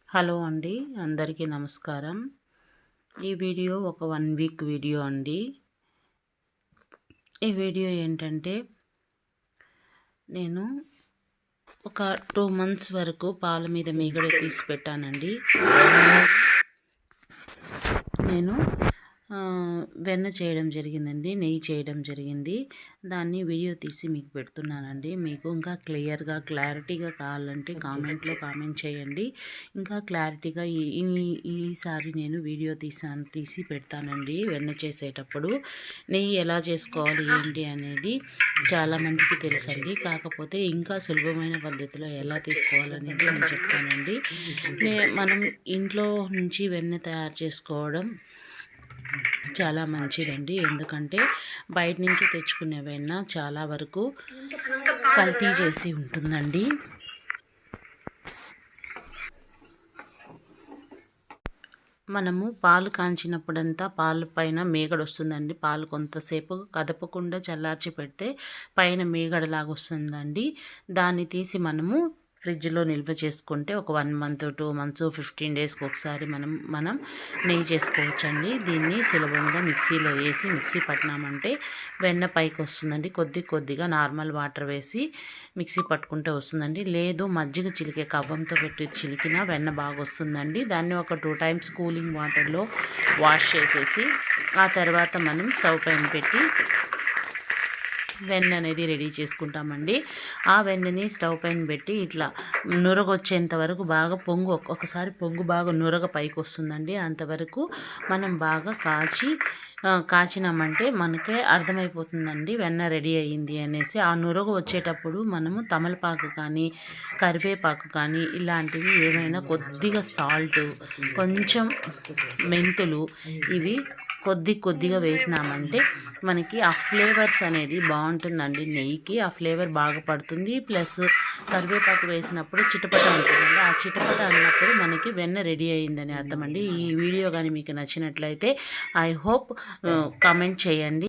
Hello అండి, అందరికీ నమస్కారం. ఈ వీడియో ఒక 1 వీక్ వీడియో అండి. ఈ వీడియో ఏంటంటే, నేను ఒక 2 months వరకు పాల మీద మీగడ తీసి పెట్టానండి. నేను వెన్న చేయడం జరిగిందండి, నెయ్యి చేయడం జరిగింది. దాన్ని వీడియో తీసి మీకు పెడుతున్నానండి. మీకు ఇంకా క్లారిటీగా కావాలంటే కామెంట్లో కామెంట్ చేయండి. ఇంకా క్లారిటీగా ఈసారి నేను వీడియో తీసి పెడతానండి. వెన్న చేసేటప్పుడు నెయ్యి ఎలా చేసుకోవాలి ఏంటి అనేది చాలామందికి తెలుసండి. కాకపోతే ఇంకా సులభమైన పద్ధతిలో ఎలా తీసుకోవాలనేది నేను చెప్తానండి. మనం ఇంట్లో నుంచి వెన్న తయారు చేసుకోవడం చాలా మంచిదండి. ఎందుకంటే బయట నుంచి తెచ్చుకునే వెన్న చాలా వరకు కల్తీ చేసి ఉంటుందండి. మనము పాలు కాంచినప్పుడంతా పాలు పైన మేగడ వస్తుందండి. పాలు కొంతసేపు కదపకుండా చల్లార్చి పెడితే పైన మేగడలాగా వస్తుందండి. దాన్ని తీసి మనము ఫ్రిడ్జ్లో నిల్వ చేసుకుంటే ఒక 1 month 2 months 15 daysకి ఒకసారి మనం నెయ్యి చేసుకోవచ్చండి. దీన్ని సులభంగా మిక్సీలో వేసి మిక్సీ పట్టినామంటే వెన్న పైకి వస్తుందండి. కొద్దిగా నార్మల్ వాటర్ వేసి మిక్సీ పట్టుకుంటే వస్తుందండి. లేదు మజ్జిగ చిలికే కవ్వంతో పెట్టి చిలికినా వెన్న బాగా వస్తుందండి. దాన్ని ఒక 2 times కూలింగ్ వాటర్లో వాష్ చేసేసి ఆ తర్వాత మనం స్టవ్ పైన పెట్టి వెన్న అనేది రెడీ చేసుకుంటామండి. ఆ వెన్నని స్టవ్ పైన పెట్టి ఇట్లా నురగ వచ్చేంత వరకు బాగా ఒకసారి పొంగు బాగా నురగ పైకి వస్తుందండి. అంతవరకు మనం బాగా కాచినామంటే మనకే అర్థమైపోతుందండి వెన్న రెడీ అయ్యింది అనేసి. ఆ నురగ వచ్చేటప్పుడు మనము తమలపాకు కానీ కరివేపాకు కానీ ఇలాంటివి ఏమైనా కొద్దిగా సాల్ట్, కొంచెం మెంతులు ఇవి కొద్దిగా వేసినామంటే మనకి ఆ ఫ్లేవర్స్ అనేది బాగుంటుందండి. నెయ్యికి ఆ ఫ్లేవర్ బాగా పడుతుంది. ప్లస్ కరివేపాకు వేసినప్పుడు చిటపట ఉంటుందండి. ఆ చిటపట అన్నప్పుడు మనకి వెన్న రెడీ అయ్యిందని అర్థమండి. ఈ వీడియో కానీ మీకు నచ్చినట్లయితే ఐ హోప్ కామెంట్ చేయండి.